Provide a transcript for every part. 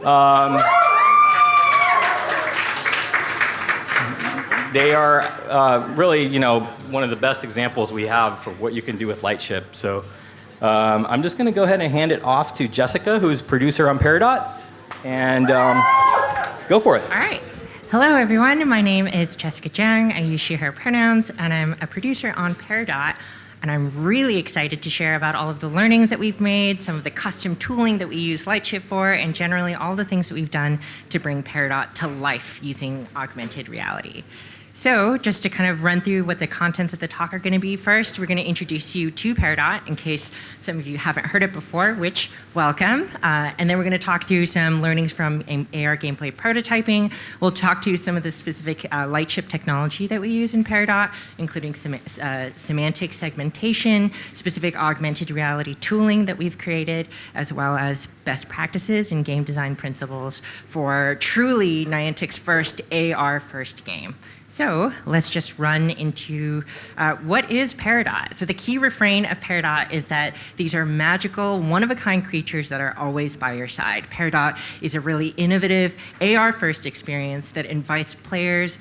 Um, they are really, one of the best examples we have for what you can do with Lightship. So I'm just going to go ahead and hand it off to Jessica, who's producer on Peridot, and go for it. All right. Hello, everyone. My name is Jessica Jiang. I use she, her pronouns, and I'm a producer on Peridot. And I'm really excited to share about all of the learnings that we've made, some of the custom tooling that we use Lightship for, and generally all the things that we've done to bring Peridot to life using augmented reality. So just to kind of run through what the contents of the talk are going to be, first we're going to introduce you to Peridot in case some of you haven't heard it before, which welcome. And then we're going to talk through some learnings from AR gameplay prototyping. We'll talk through some of the specific Lightship technology that we use in Peridot, including some semantic segmentation, specific augmented reality tooling that we've created, as well as best practices and game design principles for truly Niantic's first AR first game. So let's just run into what is Peridot. So the key refrain of Peridot is that these are magical, one-of-a-kind creatures that are always by your side. Peridot is a really innovative AR-first experience that invites players,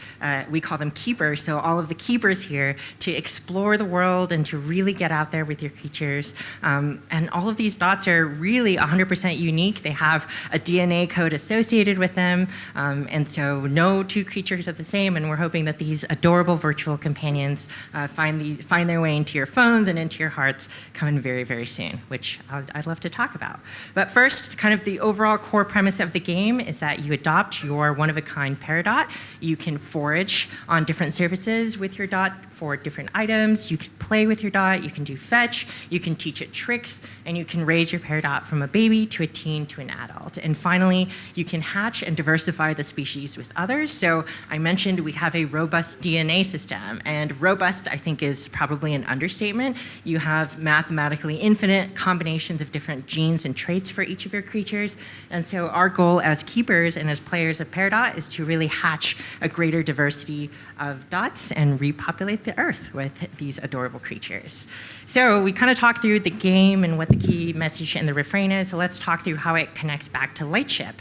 we call them keepers, so all of the keepers here, to explore the world and to really get out there with your creatures. And all of these dots are really 100% unique. They have a DNA code associated with them, and so no two creatures are the same, and we're hoping that these adorable virtual companions find their way into your phones and into your hearts coming very, very soon, which I'd love to talk about. But first, kind of the overall core premise of the game is that you adopt your one-of-a-kind Peridot. You can forage on different surfaces with your dot for different items. You can play with your dot, you can do fetch, you can teach it tricks, and you can raise your Peridot from a baby to a teen to an adult. And finally, you can hatch and diversify the species with others. So I mentioned we have a robust DNA system, and robust, I think, is probably an understatement. You have mathematically infinite combinations of different genes and traits for each of your creatures. And so our goal as keepers and as players of Peridot is to really hatch a greater diversity of dots and repopulate the earth with these adorable creatures. So we kind of talked through the game and what the key message and the refrain is, so let's talk through how it connects back to Lightship.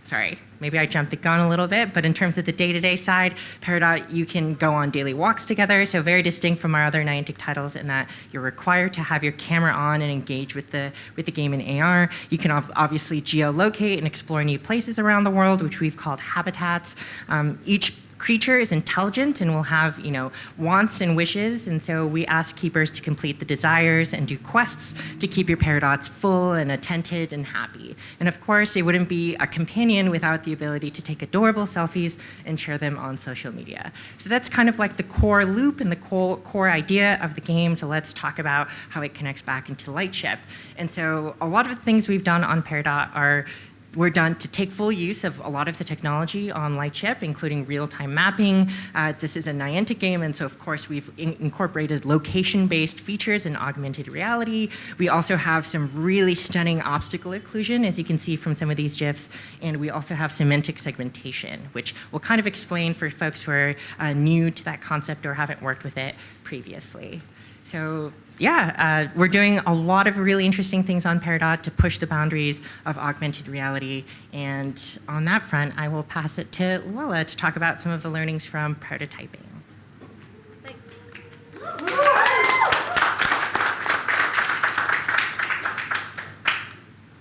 Sorry, maybe I jumped the gun a little bit, but in terms of the day-to-day side, Peridot, you can go on daily walks together, so very distinct from our other Niantic titles in that you're required to have your camera on and engage with the game in AR. You can obviously geolocate and explore new places around the world, which we've called habitats. Each creature is intelligent and will have, wants and wishes, and so we ask keepers to complete the desires and do quests to keep your Peridots full and attentive and happy. And of course, it wouldn't be a companion without the ability to take adorable selfies and share them on social media. So that's kind of like the core loop and the core idea of the game. So let's talk about how it connects back into Lightship. And so a lot of the things we've done on Peridot we're done to take full use of a lot of the technology on Lightship, including real-time mapping. This is a Niantic game, and so of course we've incorporated location-based features and augmented reality. We also have some really stunning obstacle occlusion, as you can see from some of these GIFs, and we also have semantic segmentation, which we'll kind of explain for folks who are new to that concept or haven't worked with it previously. So yeah, we're doing a lot of really interesting things on Peridot to push the boundaries of augmented reality. And on that front, I will pass it to Lola to talk about some of the learnings from prototyping. Thanks.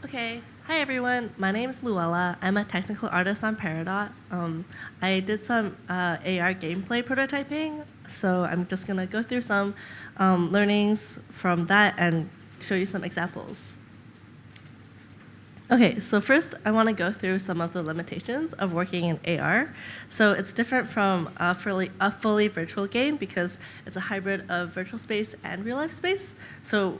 Okay, hi everyone. My name is Luella. I'm a technical artist on Peridot. I did some AR gameplay prototyping, so I'm just gonna go through some learnings from that and show you some examples. Okay, so first I want to go through some of the limitations of working in AR. So it's different from a fully virtual game because it's a hybrid of virtual space and real life space. So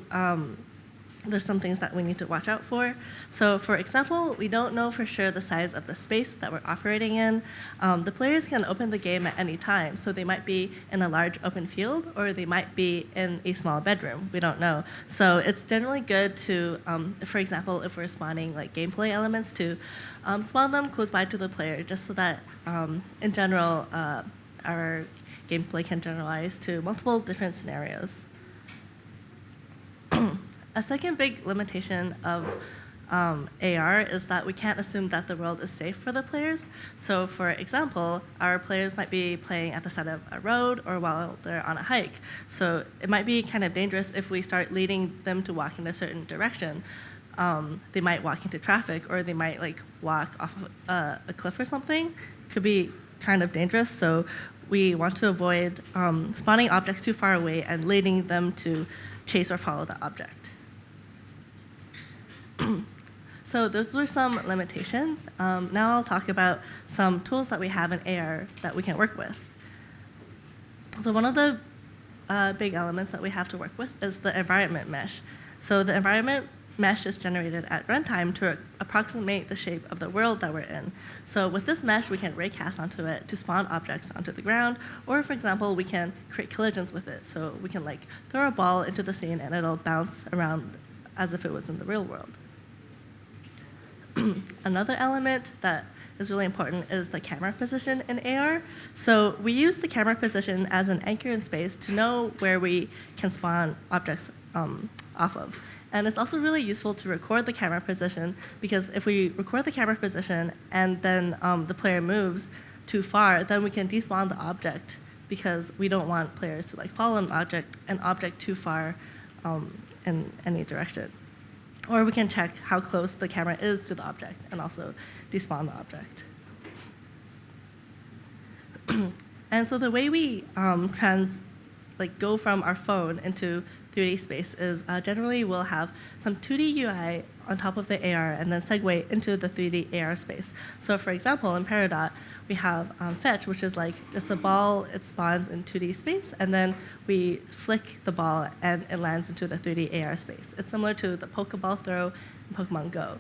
there's some things that we need to watch out for. So for example, we don't know for sure the size of the space that we're operating in. The players can open the game at any time. So they might be in a large open field or they might be in a small bedroom. We don't know. So it's generally good to, for example, if we're spawning like gameplay elements to spawn them close by to the player just so that in general, our gameplay can generalize to multiple different scenarios. A second big limitation of AR is that we can't assume that the world is safe for the players. So for example, our players might be playing at the side of a road or while they're on a hike. So it might be kind of dangerous if we start leading them to walk in a certain direction. They might walk into traffic, or they might like walk off of a cliff or something. Could be kind of dangerous. So we want to avoid spawning objects too far away and leading them to chase or follow the object. So those were some limitations. Now I'll talk about some tools that we have in AR that we can work with. So one of the big elements that we have to work with is the environment mesh. So the environment mesh is generated at runtime to approximate the shape of the world that we're in. So with this mesh, we can raycast onto it to spawn objects onto the ground, or for example, we can create collisions with it. So we can like throw a ball into the scene and it'll bounce around as if it was in the real world. Another element that is really important is the camera position in AR. So we use the camera position as an anchor in space to know where we can spawn objects off of. And it's also really useful to record the camera position, because if we record the camera position and then the player moves too far, then we can despawn the object, because we don't want players to like follow an object too far in any direction. Or we can check how close the camera is to the object and also despawn the object. And so the way we go from our phone into 3D space is generally we'll have some 2D UI on top of the AR and then segue into the 3D AR space. So for example, in Peridot, we have fetch, which is like just a ball, it spawns in 2D space, and then we flick the ball and it lands into the 3D AR space. It's similar to the Pokeball throw in Pokemon Go.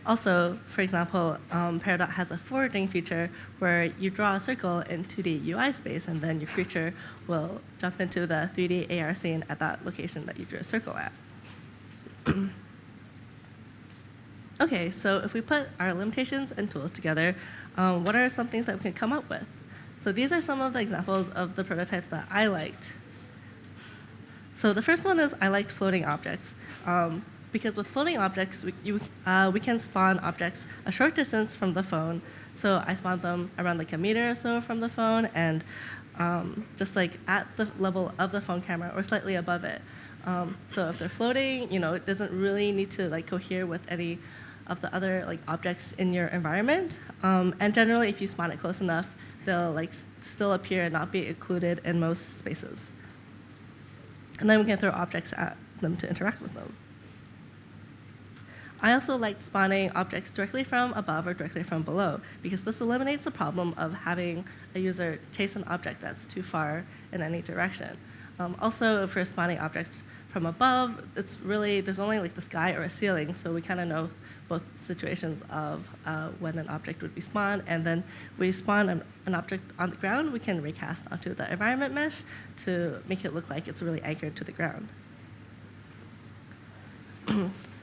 Also, for example, Peridot has a forwarding feature where you draw a circle in 2D UI space, and then your creature will jump into the 3D AR scene at that location that you drew a circle at. Okay, so if we put our limitations and tools together, what are some things that we can come up with? So these are some of the examples of the prototypes that I liked. So the first one is I liked floating objects. Because with floating objects, we can spawn objects a short distance from the phone. So I spawned them around like a meter or so from the phone, and just like at the level of the phone camera or slightly above it. So if they're floating, it doesn't really need to like cohere with any of the other like objects in your environment. And generally, if you spawn it close enough, they'll like still appear and not be included in most spaces. And then we can throw objects at them to interact with them. I also like spawning objects directly from above or directly from below, because this eliminates the problem of having a user chase an object that's too far in any direction. Also, if we're spawning objects from above, there's only like the sky or a ceiling, so we kind of know both situations of when an object would be spawned, and then we spawn an object on the ground, we can recast onto the environment mesh to make it look like it's really anchored to the ground.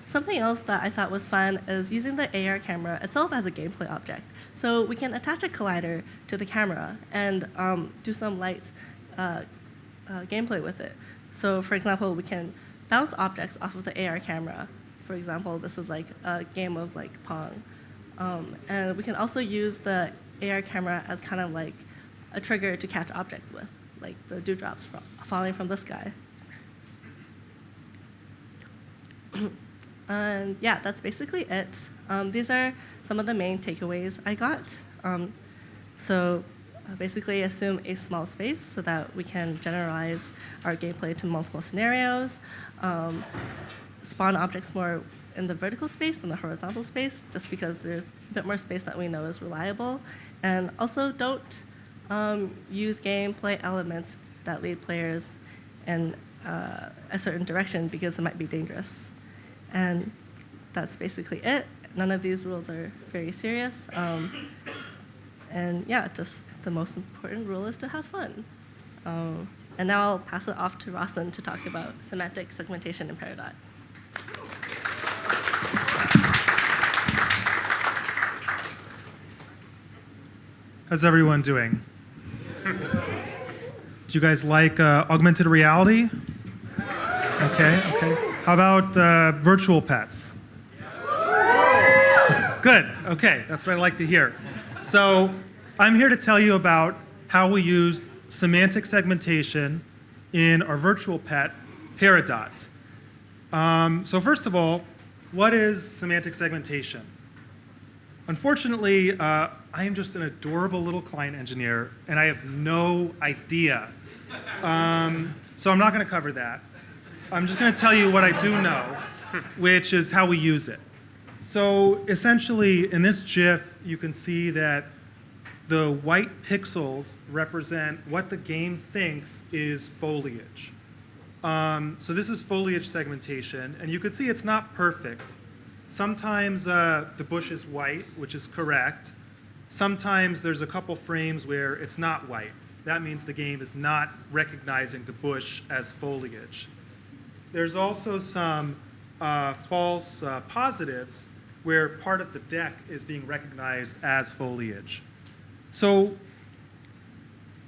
Something else that I thought was fun is using the AR camera itself as a gameplay object. So we can attach a collider to the camera and do some light gameplay with it. So for example, we can bounce objects off of the AR camera. For example, this is like a game of like Pong. And we can also use the AR camera as kind of like a trigger to catch objects with, like the dewdrops falling from the sky. And yeah, that's basically it. These are some of the main takeaways I got. So basically assume a small space so that we can generalize our gameplay to multiple scenarios. Spawn objects more in the vertical space than the horizontal space, just because there's a bit more space that we know is reliable. And also don't use gameplay elements that lead players in a certain direction, because it might be dangerous. And that's basically it. None of these rules are very serious. And yeah, just the most important rule is to have fun. And now I'll pass it off to Roslyn to talk about semantic segmentation in Peridot. How's everyone doing? Do you guys like augmented reality? Okay. How about virtual pets? Good. Okay, that's what I like to hear. So I'm here to tell you about how we used semantic segmentation in our virtual pet, Peridot. So first of all, what is semantic segmentation? Unfortunately, I am just an adorable little client engineer, and I have no idea. So I'm not going to cover that. I'm just going to tell you what I do know, which is how we use it. So essentially, in this GIF, you can see that the white pixels represent what the game thinks is foliage. So this is foliage segmentation, and you can see it's not perfect. Sometimes the bush is white, which is correct. Sometimes there's a couple frames where it's not white. That means the game is not recognizing the bush as foliage. There's also some false positives where part of the deck is being recognized as foliage. So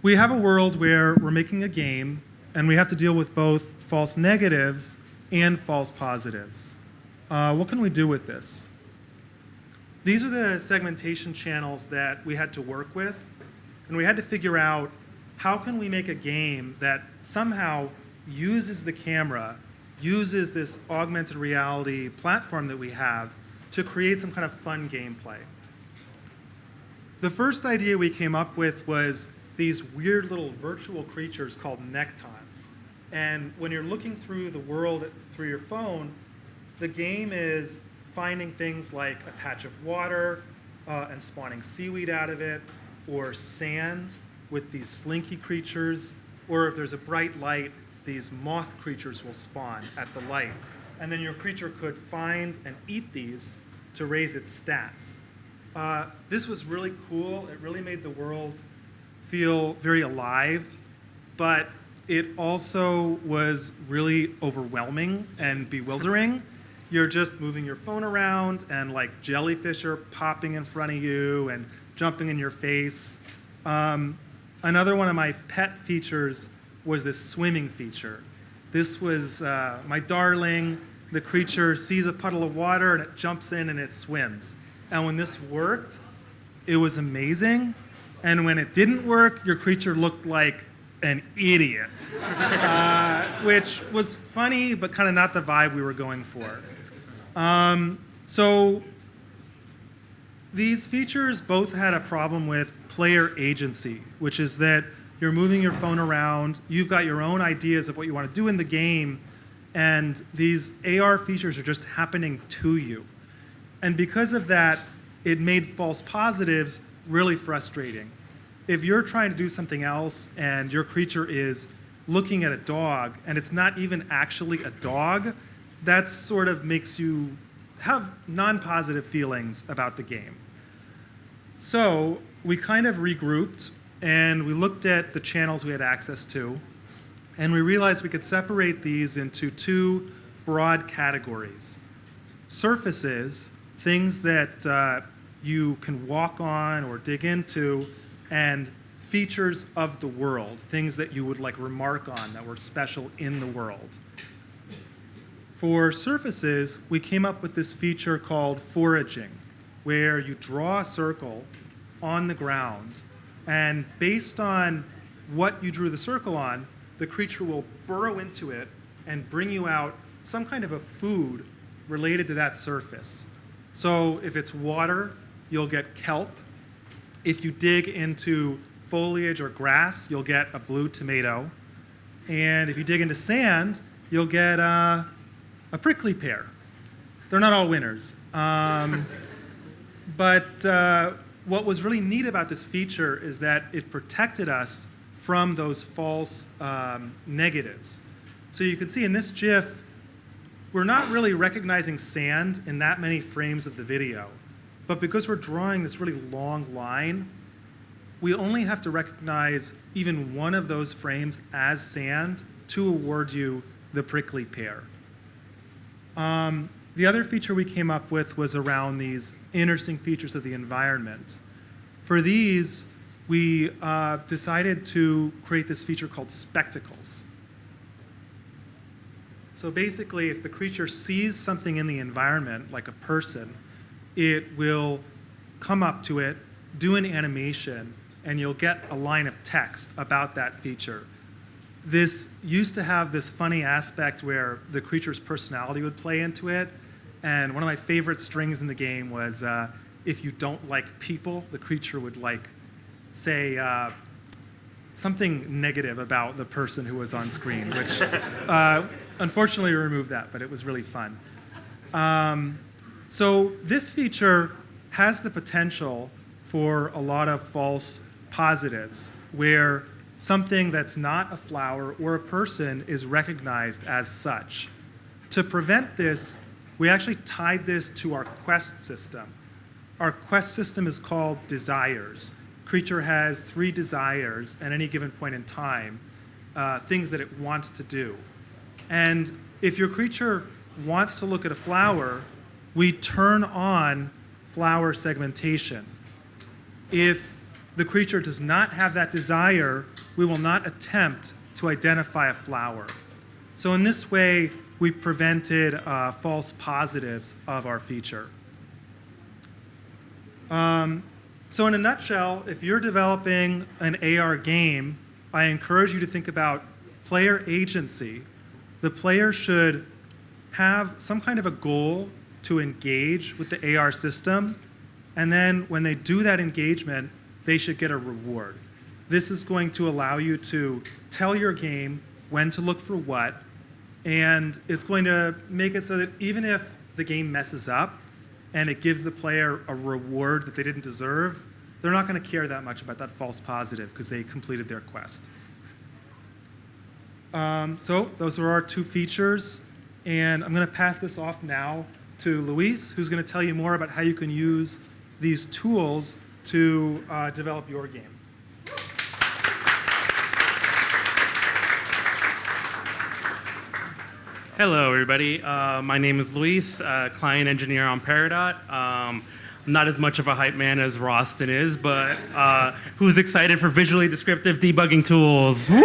we have a world where we're making a game, and we have to deal with both false negatives and false positives. What can we do with this? These are the segmentation channels that we had to work with, and we had to figure out how can we make a game that somehow uses the camera, uses this augmented reality platform that we have to create some kind of fun gameplay. The first idea we came up with was these weird little virtual creatures called nectons. And when you're looking through the world through your phone, the game is finding things like a patch of water and spawning seaweed out of it, or sand with these slinky creatures, or if there's a bright light, these moth creatures will spawn at the light. And then your creature could find and eat these to raise its stats. This was really cool. It really made the world feel very alive, but it also was really overwhelming and bewildering. You're just moving your phone around, and like jellyfish are popping in front of you and jumping in your face. Another one of my pet features was this swimming feature. This was my darling. The creature sees a puddle of water and it jumps in and it swims. And when this worked, it was amazing. And when it didn't work, your creature looked like an idiot, which was funny, but kind of not the vibe we were going for. So these features both had a problem with player agency, which is that you're moving your phone around, you've got your own ideas of what you want to do in the game, and these AR features are just happening to you. And because of that, it made false positives really frustrating. If you're trying to do something else and your creature is looking at a dog and it's not even actually a dog, that sort of makes you have non-positive feelings about the game. So we kind of regrouped and we looked at the channels we had access to, and we realized we could separate these into two broad categories. Surfaces, things that you can walk on or dig into, and features of the world, things that you would like remark on that were special in the world. For surfaces, we came up with this feature called foraging, where you draw a circle on the ground, and based on what you drew the circle on, the creature will burrow into it and bring you out some kind of a food related to that surface. So if it's water, you'll get kelp. If you dig into foliage or grass, you'll get a blue tomato. And if you dig into sand, you'll get a prickly pear. They're not all winners. But what was really neat about this feature is that it protected us from those false negatives. So you can see in this GIF, we're not really recognizing sand in that many frames of the video. But because we're drawing this really long line, we only have to recognize even one of those frames as sand to award you the prickly pear. The other feature we came up with was around these interesting features of the environment. For these, we decided to create this feature called spectacles. So basically, if the creature sees something in the environment, like a person, it will come up to it, do an animation, and you'll get a line of text about that feature. This used to have this funny aspect where the creature's personality would play into it, and one of my favorite strings in the game was, if you don't like people, the creature would say something negative about the person who was on screen, which unfortunately removed that, but it was really fun. So this feature has the potential for a lot of false positives, where something that's not a flower or a person is recognized as such. To prevent this, we actually tied this to our quest system. Our quest system is called desires. Creature has 3 desires at any given point in time, things that it wants to do. And if your creature wants to look at a flower, we turn on flower segmentation. If the creature does not have that desire, we will not attempt to identify a flower. So in this way, we prevented false positives of our feature. So in a nutshell, if you're developing an AR game, I encourage you to think about player agency. The player should have some kind of a goal to engage with the AR system, and then when they do that engagement, they should get a reward. This is going to allow you to tell your game when to look for what, and it's going to make it so that even if the game messes up and it gives the player a reward that they didn't deserve, they're not going to care that much about that false positive because they completed their quest. So those are our 2 features, and I'm going to pass this off now to Luis, who's going to tell you more about how you can use these tools to develop your game. Hello, everybody. My name is Luis, client engineer on Peridot. Not as much of a hype man as Roston is, but who's excited for visually descriptive debugging tools? Woo!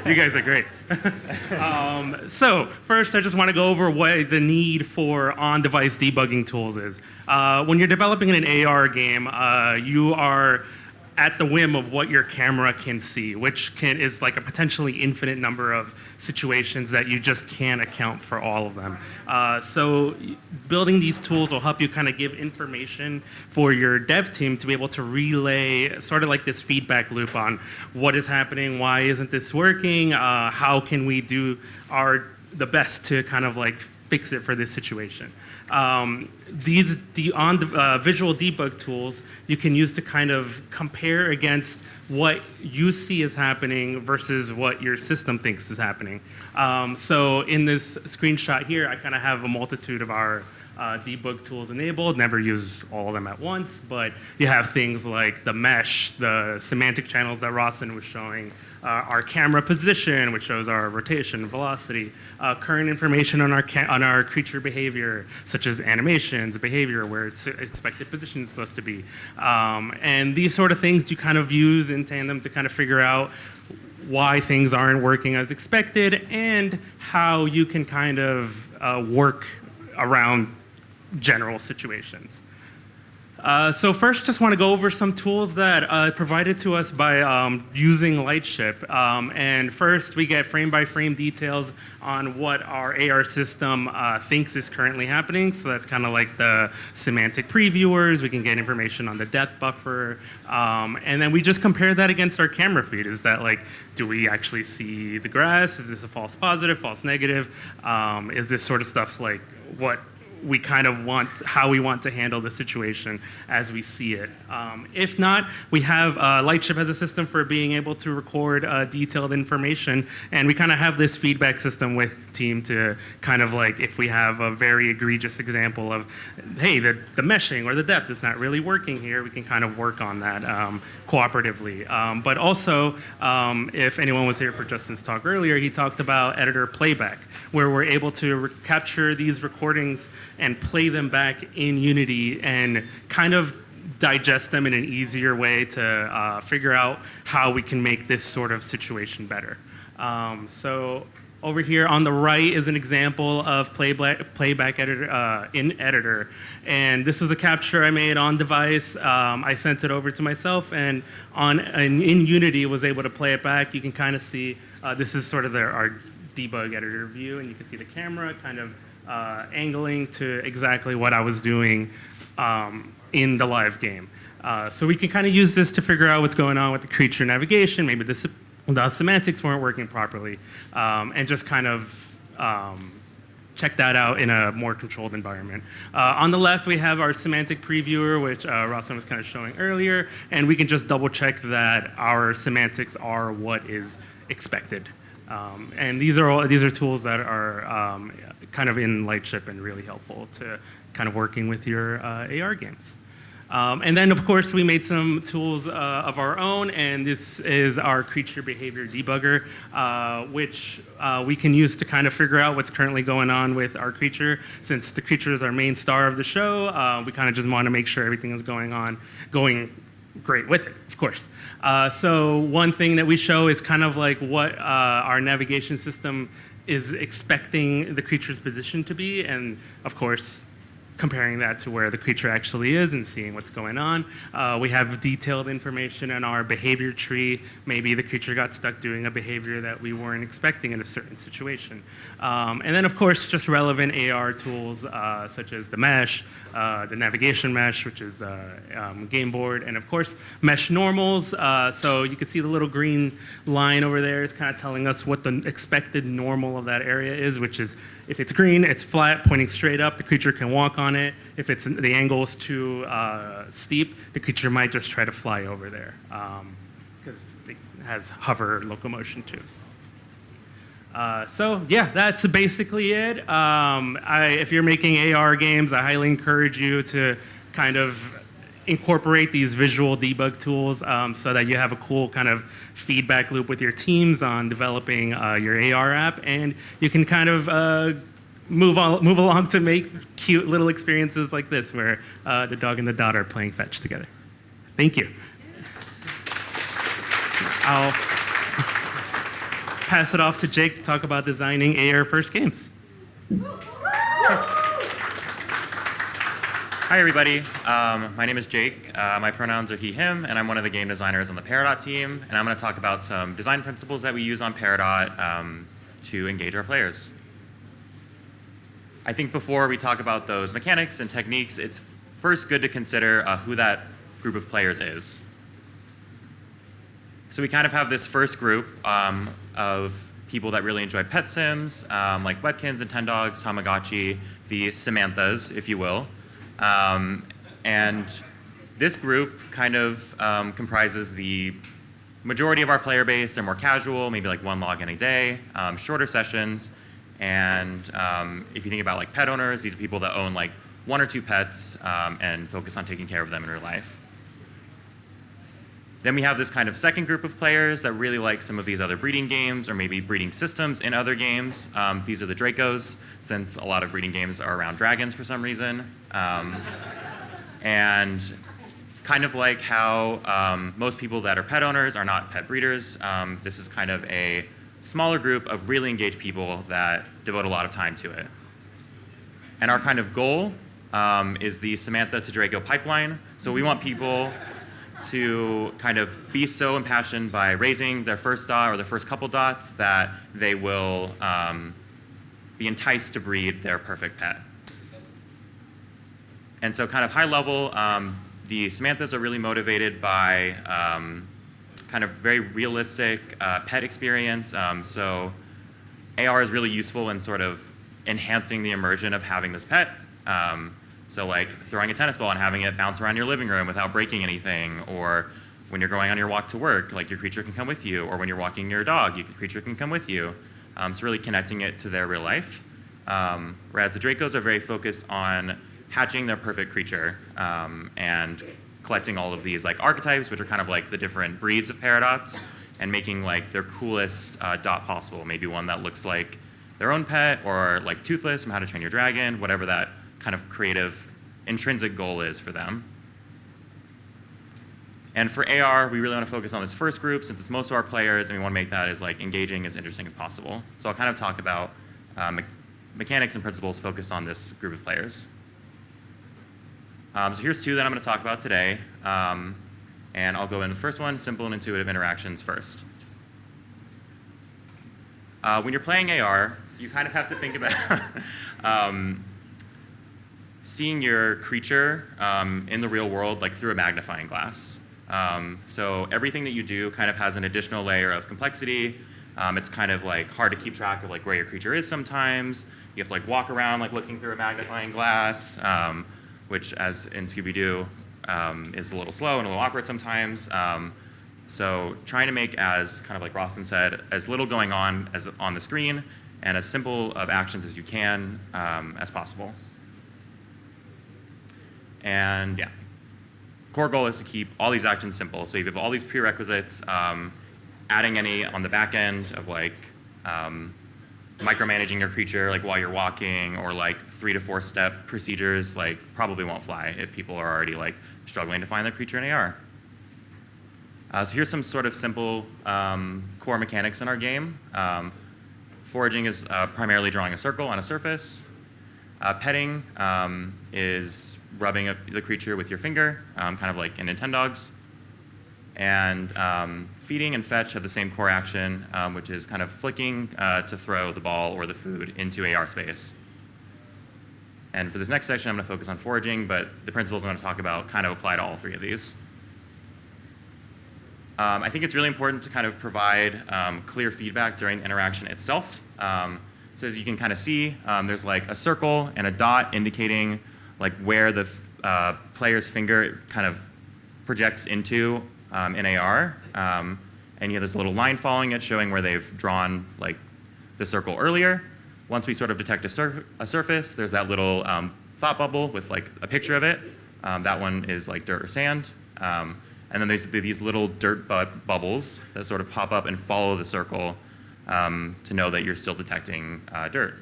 You guys are great. So first, I just want to go over what the need for on-device debugging tools is. When you're developing an AR game, you are at the whim of what your camera can see, which is like a potentially infinite number of situations that you just can't account for all of them. So building these tools will help you kind of give information for your dev team to be able to relay sort of like this feedback loop on what is happening, why isn't this working, how can we do the best to kind of like fix it for this situation. These visual debug tools you can use to kind of compare against what you see is happening versus what your system thinks is happening. So in this screenshot here, I kind of have a multitude of our debug tools enabled. Never use all of them at once, but you have things like the mesh, the semantic channels that Rawson was showing, our camera position, which shows our rotation, velocity, current information on our creature behavior, such as animations, behavior, where its expected position is supposed to be. And these sort of things you kind of use in tandem to kind of figure out why things aren't working as expected and how you can kind of work around general situations. So first, just want to go over some tools that provided to us by using Lightship. And first, we get frame-by-frame details on what our AR system thinks is currently happening. So that's kind of like the semantic previewers. We can get information on the depth buffer. And then we just compare that against our camera feed. Is that like, do we actually see the grass? Is this a false positive, false negative? Is this sort of stuff like what we kind of want, how we want to handle the situation as we see it. If not, we have Lightship as a system for being able to record detailed information, and we kind of have this feedback system with team to kind of like, if we have a very egregious example of, hey, the meshing or the depth is not really working here, we can kind of work on that cooperatively. But also, if anyone was here for Justin's talk earlier, he talked about editor playback, where we're able to capture these recordings and play them back in Unity and kind of digest them in an easier way to figure out how we can make this sort of situation better. So Over here on the right is an example of playback editor, in editor. And this was a capture I made on device. I sent it over to myself, and in Unity was able to play it back. You can kind of see, this is sort of our debug editor view, and you can see the camera kind of angling to exactly what I was doing in the live game. So we can kind of use this to figure out what's going on with the creature navigation. Maybe the semantics weren't working properly, and just kind of check that out in a more controlled environment. On the left, we have our semantic previewer, which Rostam was kind of showing earlier, and we can just double check that our semantics are what is expected. And these are tools that are kind of in Lightship and really helpful to kind of working with your AR games. And then, of course, we made some tools of our own, and this is our creature behavior debugger, which we can use to kind of figure out what's currently going on with our creature. Since the creature is our main star of the show, we kind of just want to make sure everything is going great with it, of course. So one thing that we show is kind of like what our navigation system is expecting the creature's position to be, and of course, comparing that to where the creature actually is and seeing what's going on. We have detailed information in our behavior tree. Maybe the creature got stuck doing a behavior that we weren't expecting in a certain situation. And then, of course, just relevant AR tools such as the mesh, the navigation mesh, which is game board, and of course, mesh normals. So you can see the little green line over there is kind of telling us what the expected normal of that area is, which is if it's green, it's flat, pointing straight up, the creature can walk on it. If the angle is too steep, the creature might just try to fly over there because it has hover locomotion too. So yeah, that's basically it. If you're making AR games, I highly encourage you to kind of incorporate these visual debug tools so that you have a cool kind of feedback loop with your teams on developing your AR app, and you can kind of move along to make cute little experiences like this where the dog and the dot are playing fetch together. Thank you. I'll pass it off to Jake to talk about designing AR first games. Hi, everybody. My name is Jake. My pronouns are he, him, and I'm one of the game designers on the Peridot team. And I'm going to talk about some design principles that we use on Peridot to engage our players. I think before we talk about those mechanics and techniques, it's first good to consider who that group of players is. So we kind of have this first group of people that really enjoy pet sims, like Webkins and 10 Dogs, Tamagotchi, the Samanthas, if you will. And this group kind of comprises the majority of our player base. They're more casual, maybe like one login a day, shorter sessions. And if you think about like pet owners, these are people that own like 1 or 2 pets and focus on taking care of them in real life. Then we have this kind of second group of players that really like some of these other breeding games or maybe breeding systems in other games. These are the Dracos, since a lot of breeding games are around dragons for some reason. And kind of like how most people that are pet owners are not pet breeders, this is kind of a smaller group of really engaged people that devote a lot of time to it. And our kind of goal is the Samantha to Draco pipeline. So we want people to kind of be so impassioned by raising their first dot or their first couple dots that they will be enticed to breed their perfect pet. And so kind of high level, the Samanthas are really motivated by kind of very realistic pet experience. So AR is really useful in sort of enhancing the immersion of having this pet. So like throwing a tennis ball and having it bounce around your living room without breaking anything, or when you're going on your walk to work, like your creature can come with you, or when you're walking your dog, your creature can come with you. So really connecting it to their real life. Whereas the Dracos are very focused on hatching their perfect creature and collecting all of these like archetypes, which are kind of like the different breeds of Peridots, and making like their coolest dot possible. Maybe one that looks like their own pet, or like Toothless from How to Train Your Dragon, whatever that kind of creative intrinsic goal is for them. And for AR, we really want to focus on this first group since it's most of our players, and we want to make that as like engaging, as interesting as possible. So I'll kind of talk about mechanics and principles focused on this group of players. So here's two that I'm going to talk about today. And I'll go in the first one, simple and intuitive interactions first. When you're playing AR, you kind of have to think about seeing your creature in the real world like through a magnifying glass. So everything that you do kind of has an additional layer of complexity. It's kind of like hard to keep track of like where your creature is sometimes. You have to like walk around like looking through a magnifying glass, which as in Scooby-Doo is a little slow and a little awkward sometimes. So trying to make, as kind of like Rostin said, as little going on as on the screen and as simple of actions as you can as possible. And yeah, core goal is to keep all these actions simple. So you have all these prerequisites, adding any on the back end of like micromanaging your creature like while you're walking, or like 3 to 4 step procedures like probably won't fly if people are already like struggling to find their creature in AR. So here's some sort of simple core mechanics in our game. Foraging is primarily drawing a circle on a surface. Petting is rubbing the creature with your finger, kind of like in Nintendogs. And feeding and fetch have the same core action, which is kind of flicking to throw the ball or the food into AR space. And for this next section, I'm going to focus on foraging, but the principles I'm going to talk about kind of apply to all 3 of these. I think it's really important to kind of provide clear feedback during the interaction itself. So as you can kind of see, there's like a circle and a dot indicating like where the player's finger kind of projects into in AR. And you have this little line following it showing where they've drawn like the circle earlier. Once we sort of detect a surface, there's that little thought bubble with like a picture of it. That one is like dirt or sand. And then there's these little dirt bubbles that sort of pop up and follow the circle to know that you're still detecting dirt.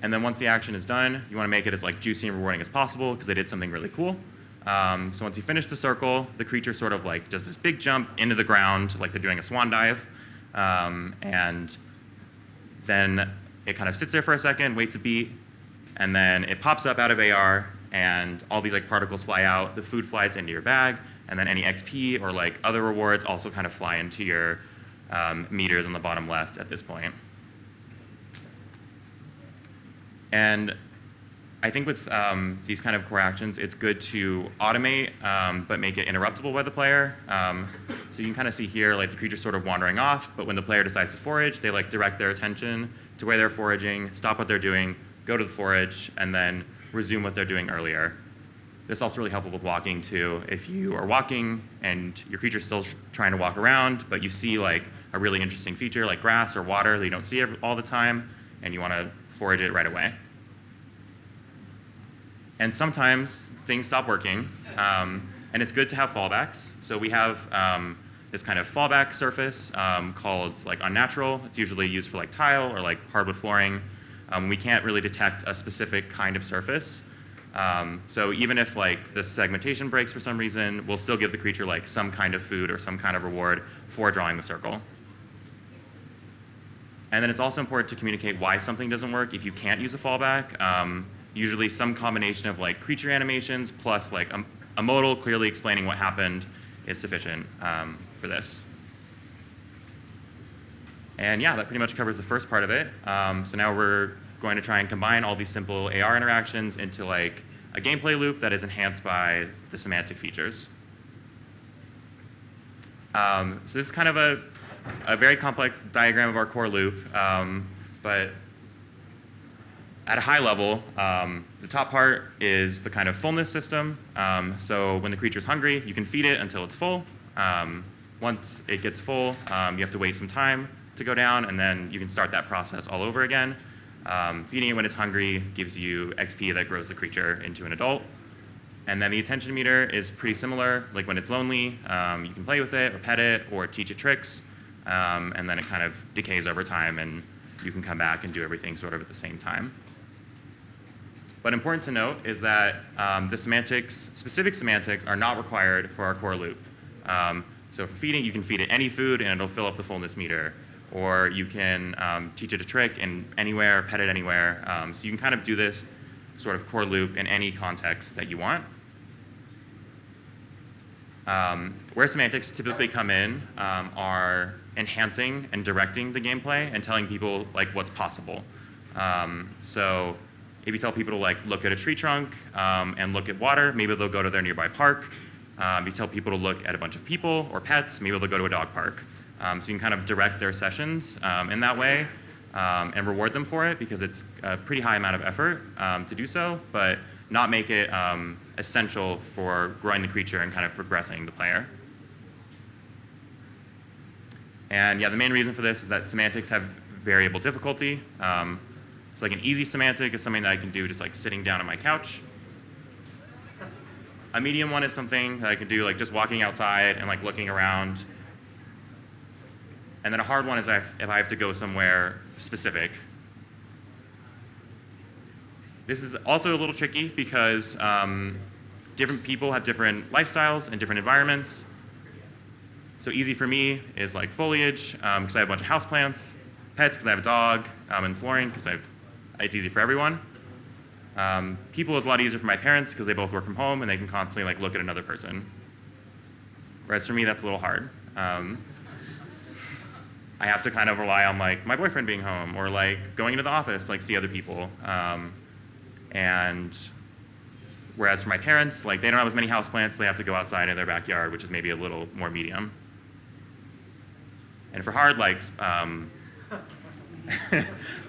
And then once the action is done, you want to make it as like juicy and rewarding as possible because they did something really cool. So once you finish the circle, the creature sort of like does this big jump into the ground like they're doing a swan dive. And then it kind of sits there for a second, waits a beat, and then it pops up out of AR, and all these like particles fly out, the food flies into your bag, and then any XP or like other rewards also kind of fly into your meters on the bottom left at this point. And I think with these kind of core actions, it's good to automate, but make it interruptible by the player. So you can kind of see here, like the creature's sort of wandering off, but when the player decides to forage, they like direct their attention to where they're foraging, stop what they're doing, go to the forage, and then resume what they're doing earlier. This is also really helpful with walking too. If you are walking and your creature's still trying to walk around, but you see like a really interesting feature like grass or water that you don't see all the time, and you want to forage it right away. And sometimes things stop working, and it's good to have fallbacks. So we have this kind of fallback surface called like unnatural. It's usually used for like tile or like hardwood flooring. We can't really detect a specific kind of surface. So even if like the segmentation breaks for some reason, we'll still give the creature like some kind of food or some kind of reward for drawing the circle. And then it's also important to communicate why something doesn't work if you can't use a fallback. Usually some combination of like creature animations plus like a modal clearly explaining what happened is sufficient for this. And yeah, that pretty much covers the first part of it. So now we're going to try and combine all these simple AR interactions into like a gameplay loop that is enhanced by the semantic features. So this is kind of a very complex diagram of our core loop, but at a high level, the top part is the kind of fullness system. So when the creature's hungry, you can feed it until it's full. Once it gets full, you have to wait some time to go down, and then you can start that process all over again. Feeding it when it's hungry gives you XP that grows the creature into an adult. And then the attention meter is pretty similar. Like when it's lonely, you can play with it or pet it or teach it tricks, and then it kind of decays over time, and you can come back and do everything sort of at the same time. But important to note is that the semantics, specific semantics, are not required for our core loop. So for feeding, you can feed it any food and it'll fill up the fullness meter. Or you can teach it a trick and anywhere, pet it anywhere. So you can kind of do this sort of core loop in any context that you want. Where semantics typically come in are enhancing and directing the gameplay and telling people like what's possible. So if you tell people to like look at a tree trunk and look at water, maybe they'll go to their nearby park. If you tell people to look at a bunch of people or pets, maybe they'll go to a dog park. So you can kind of direct their sessions in that way and reward them for it because it's a pretty high amount of effort to do so, but not make it essential for growing the creature and kind of progressing the player. And yeah, the main reason for this is that semantics have variable difficulty. So like an easy semantic is something that I can do just like sitting down on my couch. A medium one is something that I can do like just walking outside and like looking around. And then a hard one is if I have to go somewhere specific. This is also a little tricky because different people have different lifestyles and different environments. So easy for me is like foliage because I have a bunch of houseplants, pets because I have a dog, and flooring because it's easy for everyone. People is a lot easier for my parents because they both work from home and they can constantly like look at another person. Whereas for me, that's a little hard. I have to kind of rely on like my boyfriend being home or like going into the office, like see other people. And whereas for my parents, like they don't have as many houseplants, so they have to go outside in their backyard, which is maybe a little more medium. And for hard, like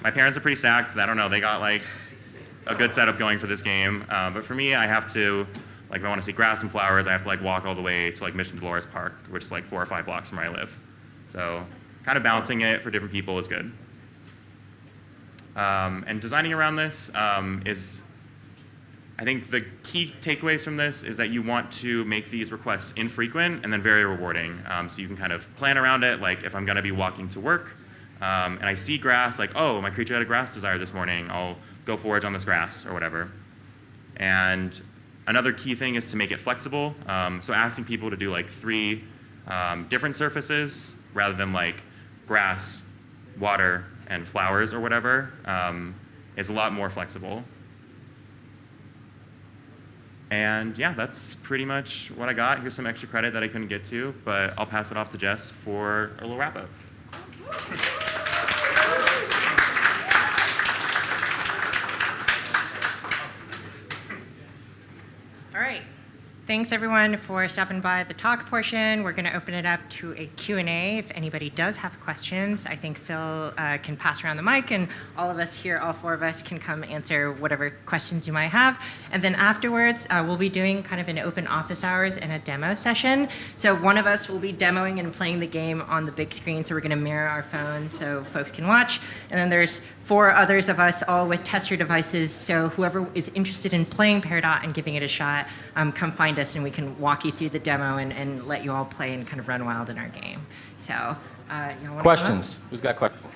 my parents are pretty stacked. I don't know, they got like a good setup going for this game. But for me, I have to, like if I want to see grass and flowers, I have to like walk all the way to like Mission Dolores Park, which is like 4 or 5 blocks from where I live. So kind of balancing it for different people is good. And designing around this is, I think the key takeaways from this is that you want to make these requests infrequent and then very rewarding. So you can kind of plan around it, like if I'm gonna be walking to work and I see grass, like, oh, my creature had a grass desire this morning, I'll go forage on this grass or whatever. And another key thing is to make it flexible. So asking people to do like 3 different surfaces rather than like grass, water, and flowers or whatever is a lot more flexible. And yeah, that's pretty much what I got. Here's some extra credit that I couldn't get to, but I'll pass it off to Jess for a little wrap up. All right. Thanks everyone for stopping by the talk portion. We're going to open it up to a Q&A. If anybody does have questions, I think Phil can pass around the mic and all of us here, all 4 of us, can come answer whatever questions you might have. And then afterwards, we'll be doing kind of an open office hours and a demo session. So one of us will be demoing and playing the game on the big screen, so we're going to mirror our phone so folks can watch. And then there's 4 others of us, all with tester devices, so whoever is interested in playing Peridot and giving it a shot, come find us and we can walk you through the demo and let you all play and kind of run wild in our game. So, you want Questions? Who's got questions?